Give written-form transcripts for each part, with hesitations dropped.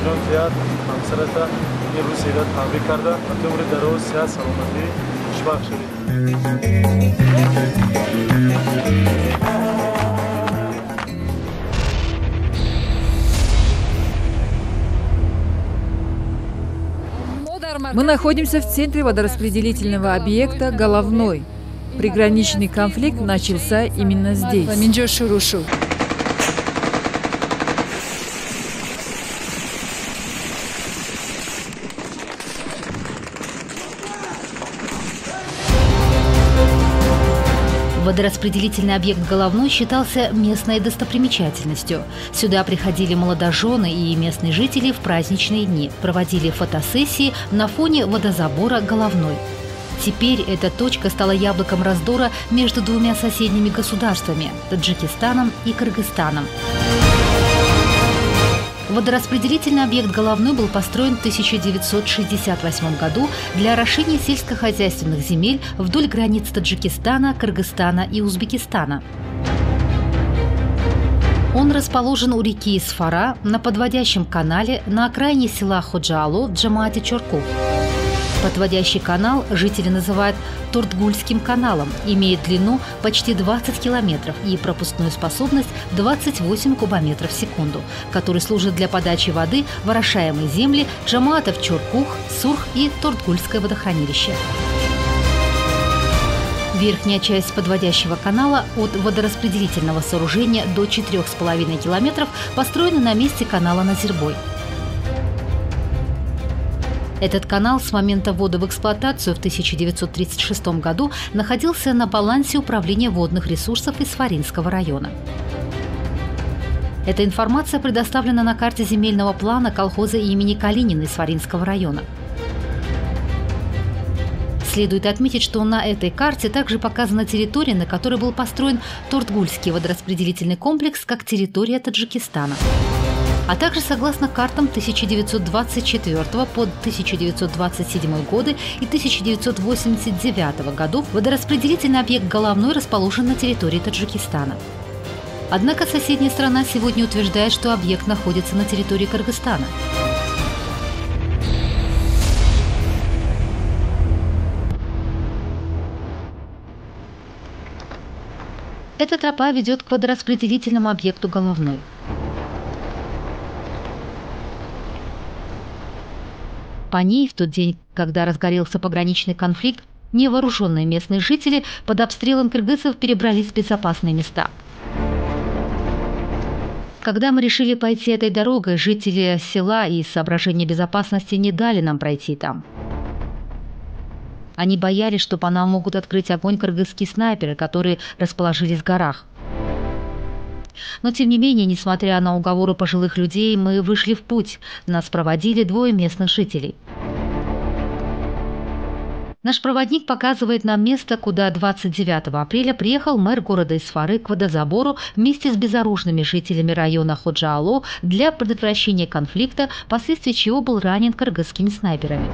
جان کرد همسرت این روز ایراد تبریک کرده و تو برای در روز صحت سلامتی خوشبخت شدید. Мы находимся в центре водораспределительного объекта «Головной». Приграничный конфликт начался именно здесь. Водораспределительный объект «Головной» считался местной достопримечательностью. Сюда приходили молодожены и местные жители в праздничные дни, проводили фотосессии на фоне водозабора «Головной». Теперь эта точка стала яблоком раздора между двумя соседними государствами – Таджикистаном и Кыргызстаном. Водораспределительный объект «Головной» был построен в 1968 году для орошения сельскохозяйственных земель вдоль границ Таджикистана, Кыргызстана и Узбекистана. Он расположен у реки Исфара на подводящем канале на окраине села Ходжа-Ало в Джамаате Чоркух. Подводящий канал жители называют Тортгульским каналом, имеет длину почти 20 километров и пропускную способность 28 кубометров в секунду, который служит для подачи воды в орошаемые земли Джамаатов Чоркух, Сурх и Тортгульское водохранилище. Верхняя часть подводящего канала от водораспределительного сооружения до 4,5 километров построена на месте канала Назирбой. Этот канал с момента ввода в эксплуатацию в 1936 году находился на балансе управления водных ресурсов Исфаринского района. Эта информация предоставлена на карте земельного плана колхоза имени Калинина Исфаринского района. Следует отметить, что на этой карте также показана территория, на которой был построен Тортгульский водораспределительный комплекс, как территория Таджикистана. А также согласно картам 1924 по 1927 годы и 1989 годов водораспределительный объект «Головной» расположен на территории Таджикистана. Однако соседняя страна сегодня утверждает, что объект находится на территории Кыргызстана. Эта тропа ведет к водораспределительному объекту «Головной». По ней в тот день, когда разгорелся пограничный конфликт, невооруженные местные жители под обстрелом кыргызов перебрались в безопасные места. Когда мы решили пойти этой дорогой, жители села из соображения безопасности не дали нам пройти там. Они боялись, что по нам могут открыть огонь кыргызские снайперы, которые расположились в горах. Но, тем не менее, несмотря на уговоры пожилых людей, мы вышли в путь. Нас проводили двое местных жителей. Наш проводник показывает нам место, куда 29 апреля приехал мэр города Исфары к водозабору вместе с безоружными жителями района Ходжа-Ало для предотвращения конфликта, впоследствии чего был ранен кыргызскими снайперами.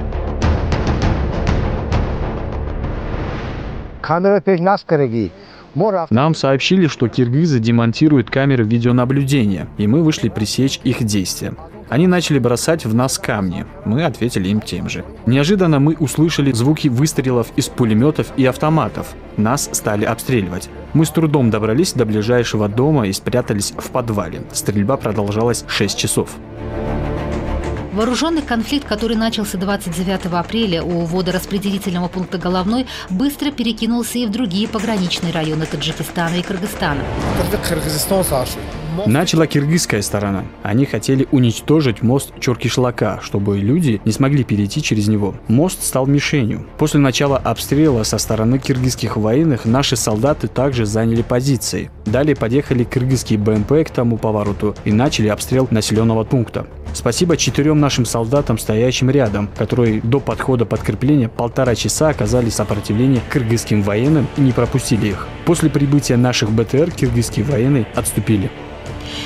Нам сообщили, что киргизы демонтируют камеры видеонаблюдения, и мы вышли пресечь их действия. Они начали бросать в нас камни. Мы ответили им тем же. Неожиданно мы услышали звуки выстрелов из пулеметов и автоматов. Нас стали обстреливать. Мы с трудом добрались до ближайшего дома и спрятались в подвале. Стрельба продолжалась 6 часов. Вооруженный конфликт, который начался 29 апреля у водораспределительного пункта «Головной», быстро перекинулся и в другие пограничные районы Таджикистана и Кыргызстана. Начала киргизская сторона. Они хотели уничтожить мост Чоркишлака, чтобы люди не смогли перейти через него. Мост стал мишенью. После начала обстрела со стороны киргизских военных наши солдаты также заняли позиции. Далее подъехали кыргызские БМП к тому повороту и начали обстрел населенного пункта. Спасибо 4 нашим солдатам, стоящим рядом, которые до подхода подкрепления 1,5 часа оказали сопротивление кыргызским военным и не пропустили их. После прибытия наших БТР киргизские военные отступили.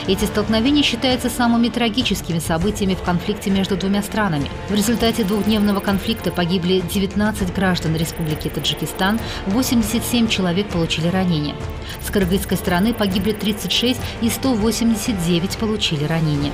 Эти столкновения считаются самыми трагическими событиями в конфликте между двумя странами. В результате двухдневного конфликта погибли 19 граждан Республики Таджикистан, 87 человек получили ранения. С кыргызской стороны погибли 36 и 189 получили ранения.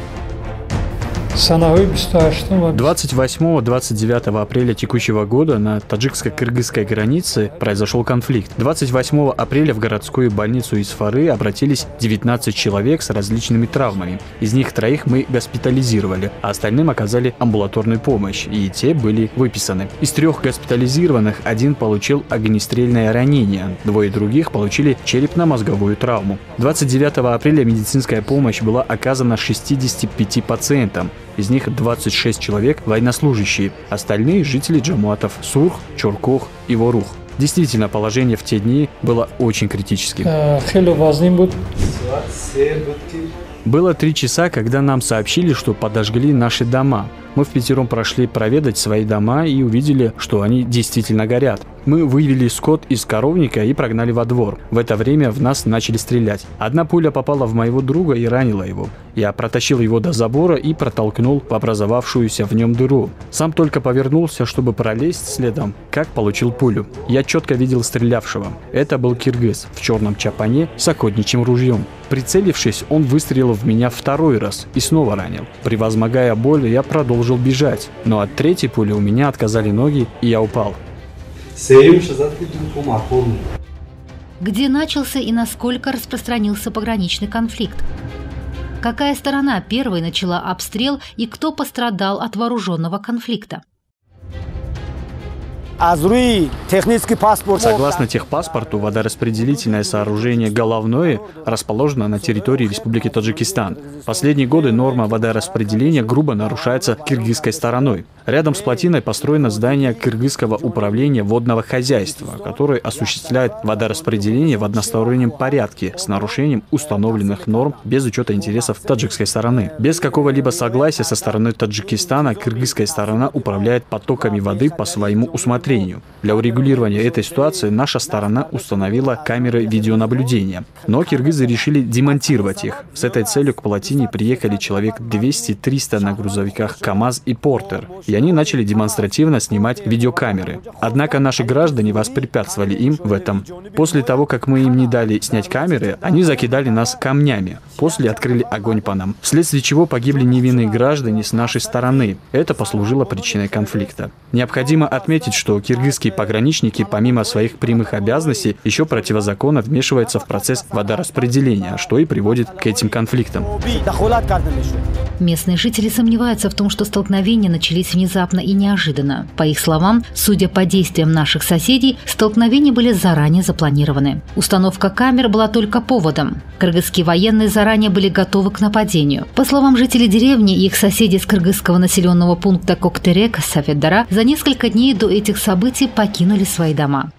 28-29 апреля текущего года на таджикско-кыргызской границе произошел конфликт. 28 апреля в городскую больницу Исфары обратились 19 человек с различными травмами. Из них 3 мы госпитализировали, а остальным оказали амбулаторную помощь, и те были выписаны. Из 3 госпитализированных 1 получил огнестрельное ранение, 2 других получили черепно-мозговую травму. 29 апреля медицинская помощь была оказана 65 пациентам. Из них 26 человек – военнослужащие, остальные – жители джамуатов Сурх, Чоркох и Ворух. Действительно, положение в те дни было очень критическим. Было 3 часа, когда нам сообщили, что подожгли наши дома. Мы впятером прошли проведать свои дома и увидели, что они действительно горят. Мы вывели скот из коровника и прогнали во двор. В это время в нас начали стрелять. Одна пуля попала в моего друга и ранила его. Я протащил его до забора и протолкнул в образовавшуюся в нем дыру. Сам только повернулся, чтобы пролезть следом, как получил пулю. Я четко видел стрелявшего. Это был киргиз в черном чапане с охотничьим ружьем. Прицелившись, он выстрелил в меня 2-й раз и снова ранил. Превозмогая боль, я продолжил бежать, но от 3-й пули у меня отказали ноги, и я упал. Где начался и насколько распространился пограничный конфликт? Какая сторона первой начала обстрел и кто пострадал от вооруженного конфликта? Согласно техпаспорту, водораспределительное сооружение «Головное» расположено на территории Республики Таджикистан. В последние годы норма водораспределения грубо нарушается киргизской стороной. Рядом с плотиной построено здание Кыргызского управления водного хозяйства, которое осуществляет водораспределение в одностороннем порядке с нарушением установленных норм без учета интересов таджикской стороны. Без какого-либо согласия со стороны Таджикистана кыргызская сторона управляет потоками воды по своему усмотрению. Для урегулирования этой ситуации наша сторона установила камеры видеонаблюдения, но киргизы решили демонтировать их. С этой целью к плотине приехали человек 200-300 на грузовиках КАМАЗ и Портер, и они начали демонстративно снимать видеокамеры. Однако наши граждане воспрепятствовали им в этом. После того, как мы им не дали снять камеры, они закидали нас камнями. После открыли огонь по нам, вследствие чего погибли невинные граждане с нашей стороны. Это послужило причиной конфликта. Необходимо отметить, что киргизские пограничники, помимо своих прямых обязанностей, еще противозаконно вмешиваются в процесс водораспределения, что и приводит к этим конфликтам. Местные жители сомневаются в том, что столкновения начались внезапно и неожиданно. По их словам, судя по действиям наших соседей, столкновения были заранее запланированы. Установка камер была только поводом. Кыргызские военные заранее были готовы к нападению. По словам жителей деревни и их соседей с кыргызского населенного пункта Коктерек, Сафеддара, за несколько дней до этих событий покинули свои дома.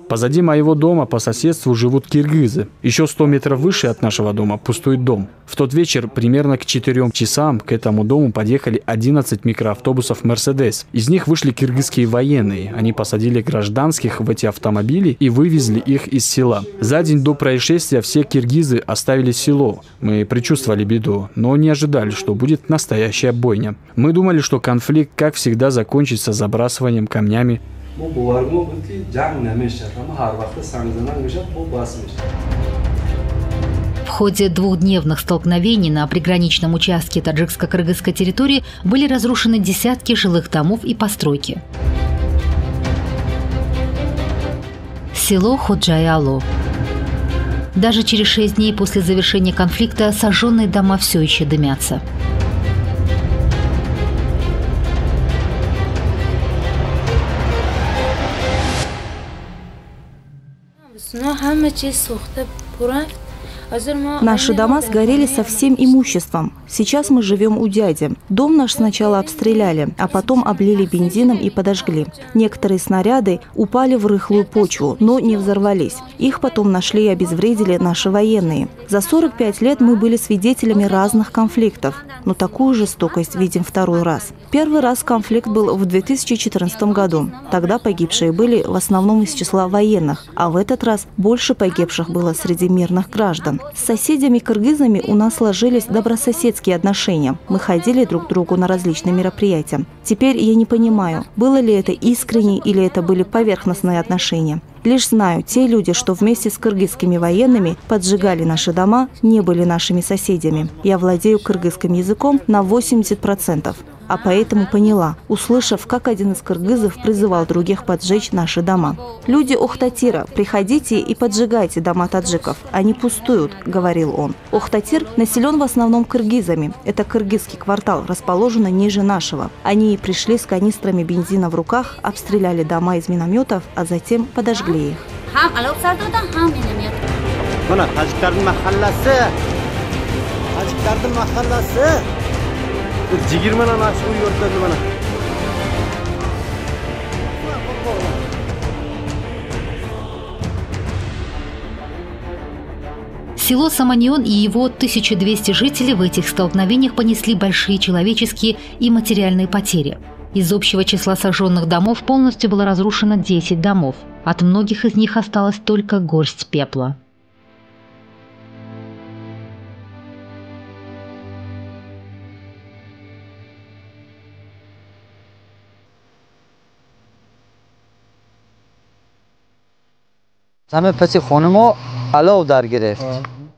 Позади моего дома по соседству живут киргизы. Еще 100 метров выше от нашего дома пустует дом. В тот вечер примерно к 4 часам к этому дому подъехали 11 микроавтобусов «Мерседес». Из них вышли киргизские военные. Они посадили гражданских в эти автомобили и вывезли их из села. За день до происшествия все киргизы оставили село. Мы предчувствовали беду, но не ожидали, что будет настоящая бойня. Мы думали, что конфликт, как всегда, закончится забрасыванием камнями. В ходе двухдневных столкновений на приграничном участке таджикско-кыргызской территории были разрушены десятки жилых домов и постройки. Село Ходжай-Ало. Даже через 6 дней после завершения конфликта сожженные дома все еще дымятся. Наши дома сгорели со всем имуществом. Сейчас мы живем у дяди. Дом наш сначала обстреляли, а потом облили бензином и подожгли. Некоторые снаряды упали в рыхлую почву, но не взорвались. Их потом нашли и обезвредили наши военные. За 45 лет мы были свидетелями разных конфликтов, но такую жестокость видим 2-й раз. Первый раз конфликт был в 2014 году. Тогда погибшие были в основном из числа военных, а в этот раз больше погибших было среди мирных граждан. С соседями-кыргызами у нас сложились добрососедские отношения. Мы ходили друг к другу на различные мероприятия. Теперь я не понимаю, было ли это искренне или это были поверхностные отношения. Лишь знаю, те люди, что вместе с кыргызскими военными поджигали наши дома, не были нашими соседями. Я владею кыргызским языком на 80%. А поэтому поняла, услышав, как один из кыргызов призывал других поджечь наши дома. «Люди Охтатира, приходите и поджигайте дома таджиков. Они пустуют», – говорил он. Охтатир населен в основном кыргызами. Это кыргызский квартал, расположенный ниже нашего. Они пришли с канистрами бензина в руках, обстреляли дома из минометов, а затем подожгли их. Село Саманион и его 1200 жителей в этих столкновениях понесли большие человеческие и материальные потери. Из общего числа сожженных домов полностью было разрушено 10 домов. От многих из них осталась только горсть пепла.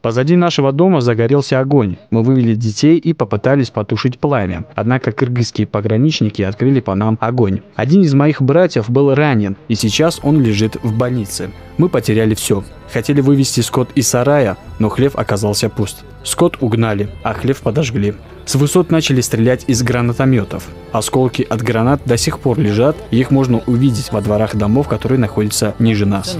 Позади нашего дома загорелся огонь. Мы вывели детей и попытались потушить пламя. Однако кыргызские пограничники открыли по нам огонь. Один из моих братьев был ранен, и сейчас он лежит в больнице. Мы потеряли все. Хотели вывести скот из сарая, но хлев оказался пуст. Скот угнали, а хлев подожгли. С высот начали стрелять из гранатометов. Осколки от гранат до сих пор лежат, и их можно увидеть во дворах домов, которые находятся ниже нас.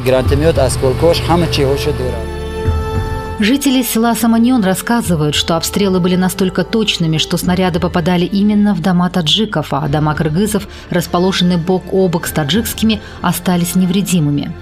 Жители села Саманион рассказывают, что обстрелы были настолько точными, что снаряды попадали именно в дома таджиков, а дома кыргызов, расположенные бок о бок с таджикскими, остались невредимыми.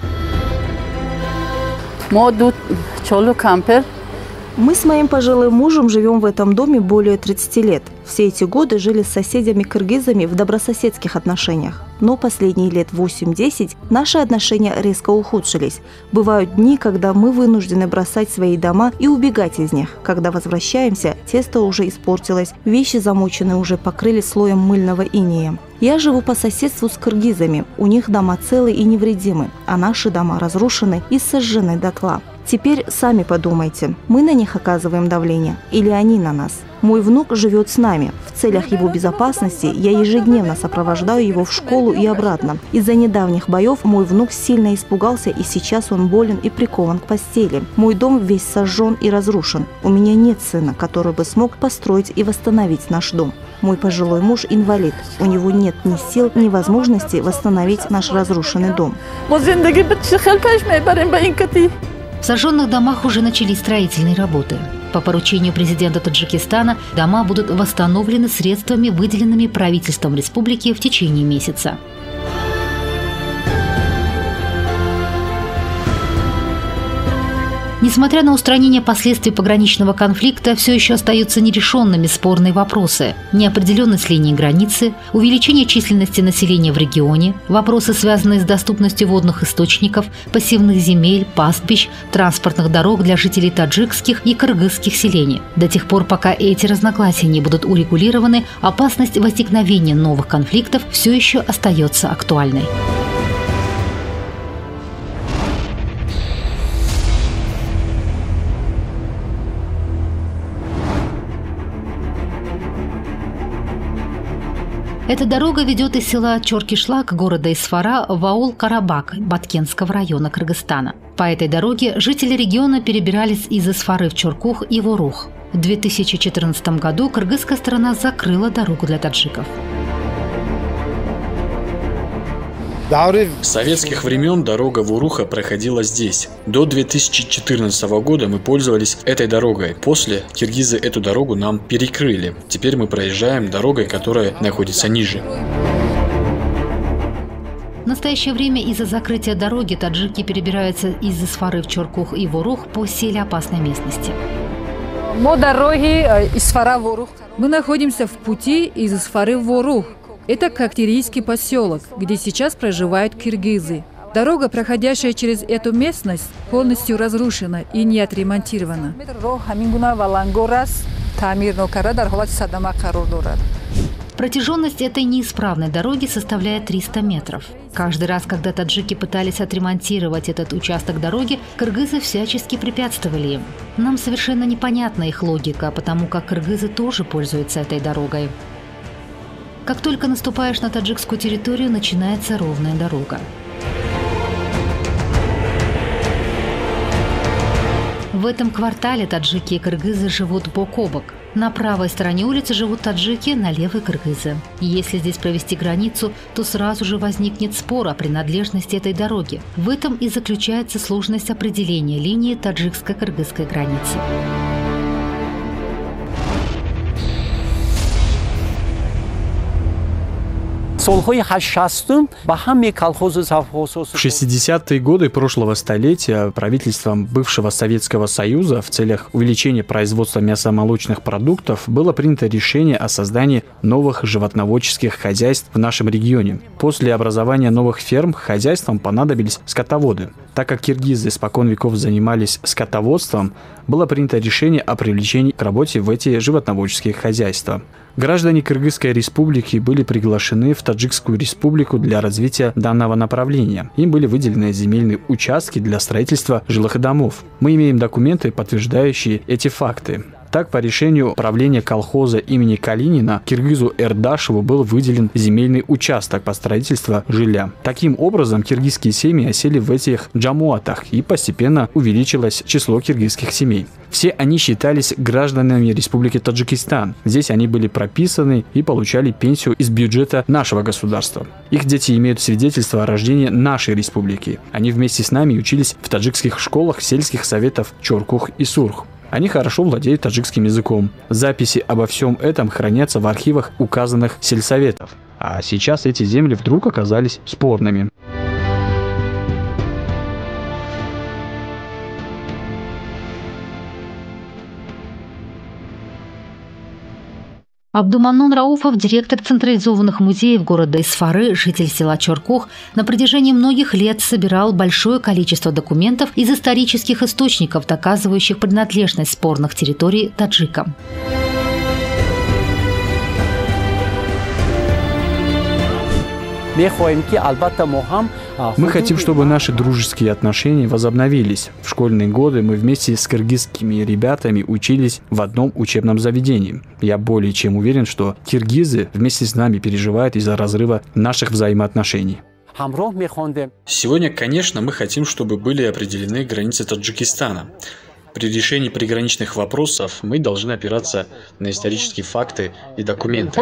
Мы с моим пожилым мужем живем в этом доме более 30 лет. Все эти годы жили с соседями-кыргызами в добрососедских отношениях. Но последние лет 8-10 наши отношения резко ухудшились. Бывают дни, когда мы вынуждены бросать свои дома и убегать из них. Когда возвращаемся, тесто уже испортилось, вещи замоченные уже покрыли слоем мыльного инея. Я живу по соседству с кыргызами. У них дома целы и невредимы, а наши дома разрушены и сожжены дотла. Теперь сами подумайте, мы на них оказываем давление или они на нас? Мой внук живет с нами. В целях его безопасности я ежедневно сопровождаю его в школу и обратно. Из-за недавних боев мой внук сильно испугался, и сейчас он болен и прикован к постели. Мой дом весь сожжен и разрушен. У меня нет сына, который бы смог построить и восстановить наш дом. Мой пожилой муж инвалид. У него нет ни сил, ни возможности восстановить наш разрушенный дом. В сожженных домах уже начались строительные работы. По поручению президента Таджикистана дома будут восстановлены средствами, выделенными правительством республики в течение месяца. Несмотря на устранение последствий пограничного конфликта, все еще остаются нерешенными спорные вопросы. Неопределенность линии границы, увеличение численности населения в регионе, вопросы, связанные с доступностью водных источников, пассивных земель, пастбищ, транспортных дорог для жителей таджикских и кыргызских селений. До тех пор, пока эти разногласия не будут урегулированы, опасность возникновения новых конфликтов все еще остается актуальной. Эта дорога ведет из села Чоркишлак города Исфара в аул Карабак Баткенского района Кыргызстана. По этой дороге жители региона перебирались из Исфары в Чоркух и Ворух. В 2014 году кыргызская сторона закрыла дорогу для таджиков. С советских времен дорога в Уруха проходила здесь. До 2014 года мы пользовались этой дорогой. После киргизы эту дорогу нам перекрыли. Теперь мы проезжаем дорогой, которая находится ниже. В настоящее время из-за закрытия дороги таджики перебираются из Исфары в Чоркух и Ворух по сильно опасной местности. Мы находимся в пути из Исфары в Ворух. Это Кактирийский поселок, где сейчас проживают киргизы. Дорога, проходящая через эту местность, полностью разрушена и не отремонтирована. Протяженность этой неисправной дороги составляет 300 метров. Каждый раз, когда таджики пытались отремонтировать этот участок дороги, кыргызы всячески препятствовали им. Нам совершенно непонятна их логика, потому как кыргызы тоже пользуются этой дорогой. Как только наступаешь на таджикскую территорию, начинается ровная дорога. В этом квартале таджики и кыргызы живут бок о бок. На правой стороне улицы живут таджики, на левой – кыргызы. Если здесь провести границу, то сразу же возникнет спор о принадлежности этой дороги. В этом и заключается сложность определения линии таджикско-кыргызской границы. В 60-е годы прошлого столетия правительством бывшего Советского Союза в целях увеличения производства мясомолочных продуктов было принято решение о создании новых животноводческих хозяйств в нашем регионе. После образования новых ферм хозяйствам понадобились скотоводы. Так как киргизы испокон веков занимались скотоводством, было принято решение о привлечении к работе в эти животноводческие хозяйства. Граждане Кыргызской республики были приглашены в Таджикскую республику для развития данного направления. Им были выделены земельные участки для строительства жилых домов. Мы имеем документы, подтверждающие эти факты. Так, по решению правления колхоза имени Калинина, киргизу Эрдашеву был выделен земельный участок по строительству жилья. Таким образом, киргизские семьи осели в этих джамуатах, и постепенно увеличилось число киргизских семей. Все они считались гражданами Республики Таджикистан. Здесь они были прописаны и получали пенсию из бюджета нашего государства. Их дети имеют свидетельство о рождении нашей республики. Они вместе с нами учились в таджикских школах сельских советов Чоркух и Сурх. Они хорошо владеют таджикским языком. Записи обо всем этом хранятся в архивах указанных сельсоветов. А сейчас эти земли вдруг оказались спорными. Абдуманнун Рауфов, директор централизованных музеев города Исфары, житель села Чоркух, на протяжении многих лет собирал большое количество документов из исторических источников, доказывающих принадлежность спорных территорий таджикам. Мы хотим, чтобы наши дружеские отношения возобновились. В школьные годы мы вместе с кыргызскими ребятами учились в одном учебном заведении. Я более чем уверен, что киргизы вместе с нами переживают из-за разрыва наших взаимоотношений. Сегодня, конечно, мы хотим, чтобы были определены границы Таджикистана. При решении приграничных вопросов мы должны опираться на исторические факты и документы.